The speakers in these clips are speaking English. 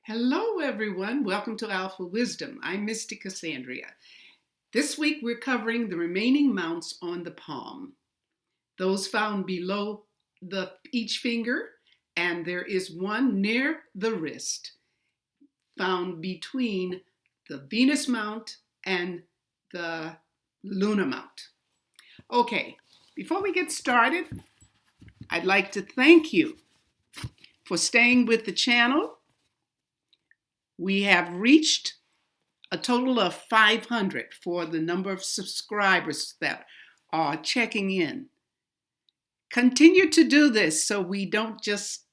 Hello, everyone. Welcome to Alphawisdom. I'm Mystic Cassandria. This week, we're covering the remaining mounts on the palm, those found below each finger, and there is one near the wrist, found between the Venus mount and the Luna mount. Okay, before we get started, I'd like to thank you for staying with the channel. We have reached a total of 500 for the number of subscribers that are checking in. Continue to do this so we don't just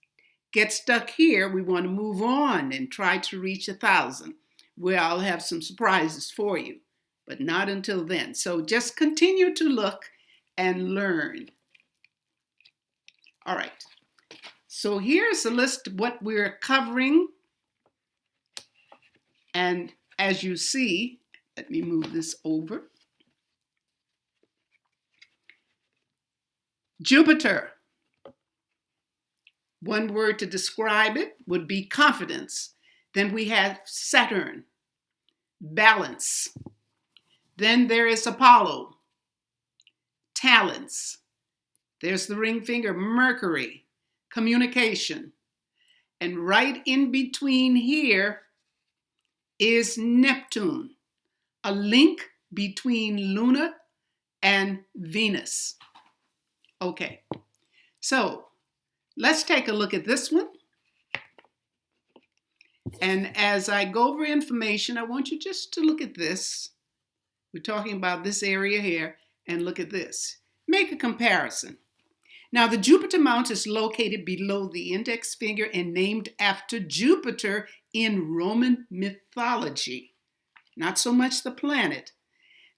get stuck here. We want to move on and try to reach 1,000, where I'll have some surprises for you, but not until then. So just continue to look and learn. All right. So here's a list of what we're covering. And as you see, let me move this over. Jupiter. One word to describe it would be confidence. Then we have Saturn, balance. Then there is Apollo, talents. There's the ring finger, Mercury, communication. And right in between here is Neptune, a link between Luna and Venus. Okay, so let's take a look at this one. And as I go over information, I want you just to look at this. We're talking about this area here, and look at this. Make a comparison. Now, the Jupiter mount is located below the index finger and named after Jupiter in Roman mythology. Not so much the planet.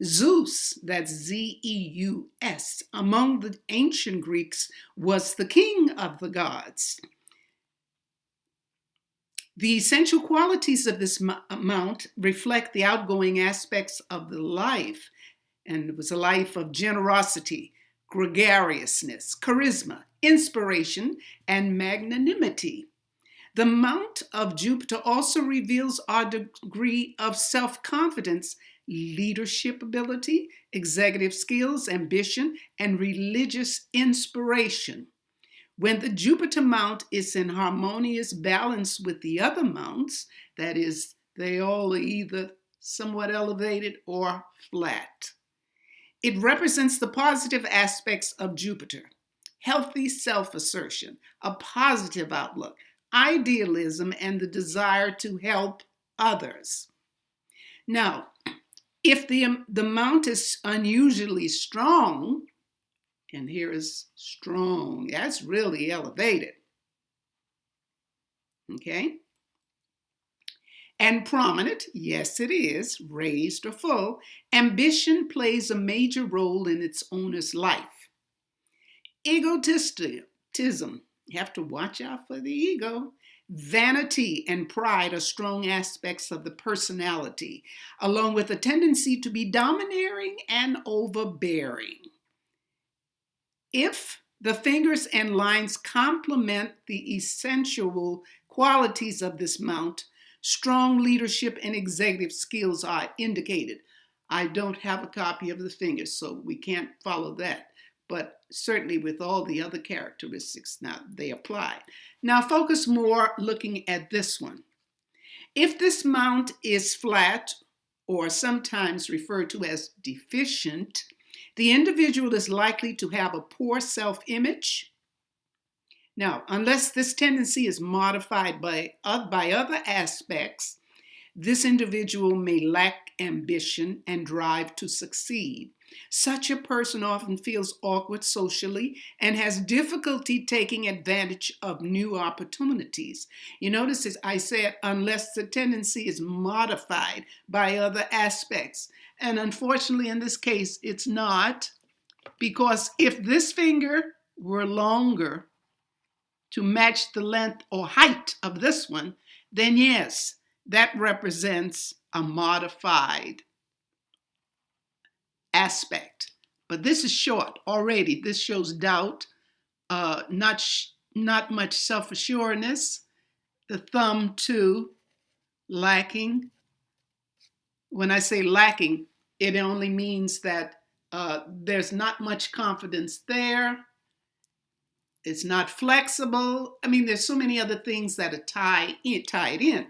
Zeus, that's Z-E-U-S, among the ancient Greeks was the king of the gods. The essential qualities of this mount reflect the outgoing aspects of the life, and it was a life of generosity, gregariousness, charisma, inspiration, and magnanimity. The mount of Jupiter also reveals our degree of self-confidence, leadership ability, executive skills, ambition, and religious inspiration. When the Jupiter mount is in harmonious balance with the other mounts, that is, they all are either somewhat elevated or flat. It represents the positive aspects of Jupiter: healthy self-assertion, a positive outlook, idealism, and the desire to help others. Now, if the mount is unusually strong, and here is strong, that's really elevated, okay? And prominent, yes it is, raised or full, ambition plays a major role in its owner's life. Egotism, you have to watch out for the ego. Vanity and pride are strong aspects of the personality, along with a tendency to be domineering and overbearing. If the fingers and lines complement the essential qualities of this mount, strong leadership and executive skills are indicated. I don't have a copy of the fingers, so we can't follow that. But certainly with all the other characteristics, now they apply. Now focus more looking at this one. If this mount is flat, or sometimes referred to as deficient, the individual is likely to have a poor self-image. Now, unless this tendency is modified by other aspects, this individual may lack ambition and drive to succeed. Such a person often feels awkward socially and has difficulty taking advantage of new opportunities. You notice as I said, unless the tendency is modified by other aspects. And unfortunately, in this case, it's not, because if this finger were longer to match the length or height of this one, then yes, that represents a modified aspect. But this is short already. This shows doubt, not much self-assuredness. The thumb too lacking. When I say lacking, it only means that there's not much confidence there. It's not flexible. I mean, there's so many other things that are tied in.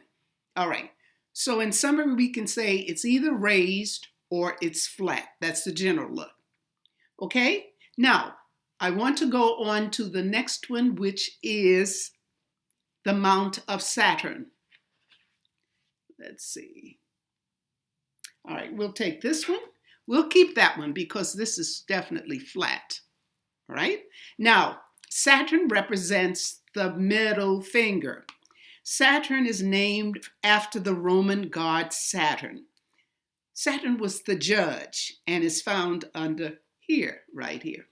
All right. So in summary, we can say it's either raised or it's flat. That's the general look. Okay? Now, I want to go on to the next one, which is the Mount of Saturn. Let's see. All right, we'll take this one. We'll keep that one because this is definitely flat. All right? Now, Saturn represents the middle finger. Saturn is named after the Roman god Saturn. Saturn was the judge and is found under here, right here,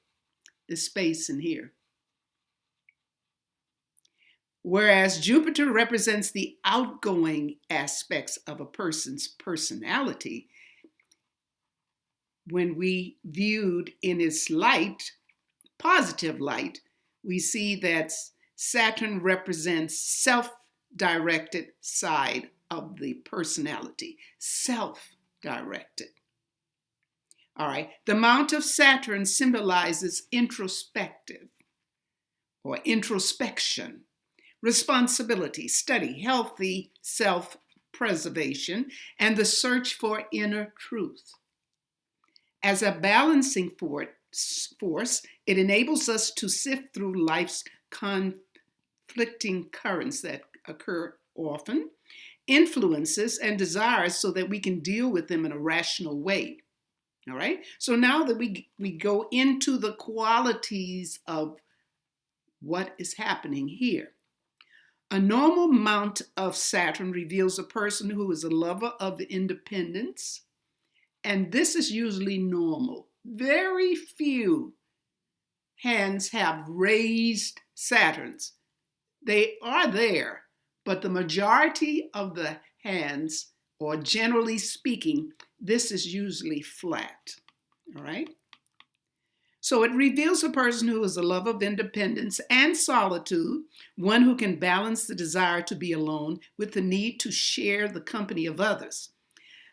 this space in here. Whereas Jupiter represents the outgoing aspects of a person's personality, when we viewed in its light, positive light, we see that Saturn represents self-directed side of the personality, self-directed. All right, the Mount of Saturn symbolizes introspective or introspection, responsibility, study, healthy self-preservation, and the search for inner truth. As a balancing force, it enables us to sift through life's conflicting currents that occur often, influences, and desires so that we can deal with them in a rational way. All right? So now that we go into the qualities of what is happening here. A normal Mount of Saturn reveals a person who is a lover of independence, and this is usually normal. Very few hands have raised Saturns. They are there, but the majority of the hands, or generally speaking, this is usually flat. All right? So it reveals a person who is a lover of independence and solitude, one who can balance the desire to be alone with the need to share the company of others.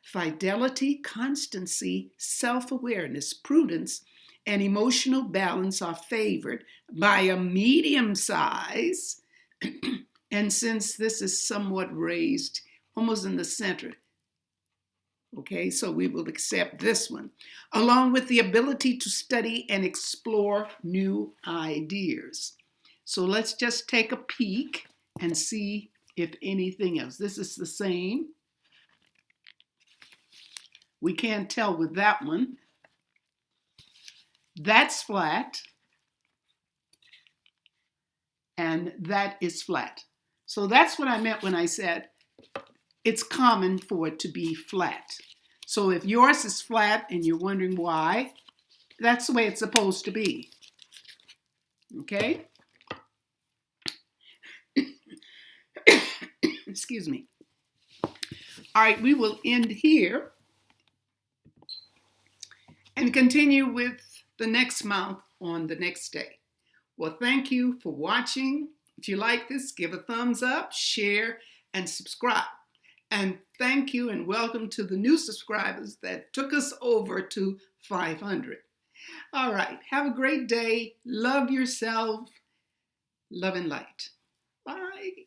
Fidelity, constancy, self-awareness, prudence, and emotional balance are favored by a medium size. And since this is somewhat raised, almost in the center, okay, so we will accept this one, along with the ability to study and explore new ideas. So let's just take a peek and see if anything else. This is the same. We can't tell with that one. That's flat. And that is flat. So that's what I meant when I said it's common for it to be flat. So if yours is flat and you're wondering why, that's the way it's supposed to be. Okay? Excuse me. All right, we will end here and continue with the next month on the next day. Well, thank you for watching. If you like this, give a thumbs up, share, and subscribe. And thank you and welcome to the new subscribers that took us over to 500. All right, have a great day. Love yourself. Love and light. Bye.